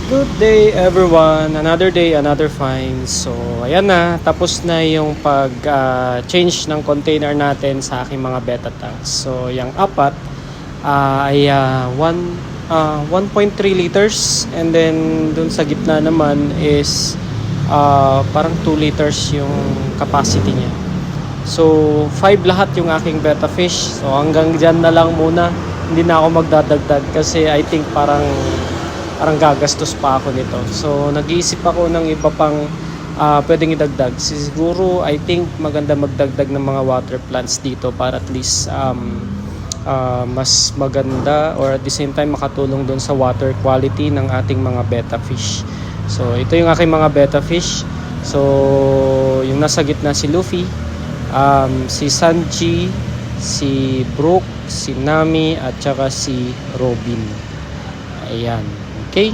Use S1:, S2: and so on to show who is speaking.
S1: Good day everyone! Another day, another find. So, ayan na. Tapos na yung pag-change ng container natin sa aking mga betta tanks. So, yung apat ay 1.3 liters. And then, dun sa gitna naman is parang 2 liters yung capacity niya. So, 5 lahat yung aking betta fish. So, hanggang dyan na lang muna. Hindi na ako magdadagdag kasi I think parang gagastos pa ako nito. So, nag-iisip ako ng iba pang pwedeng idagdag. Siguro, I think maganda magdagdag ng mga water plants dito para at least mas maganda or at the same time makatulong dun sa water quality ng ating mga betta fish. So, ito yung aking mga betta fish. So, yung nasa gitna si Luffy, si Sanji, si Brook, si Nami, at saka si Robin. Ayan. Okay?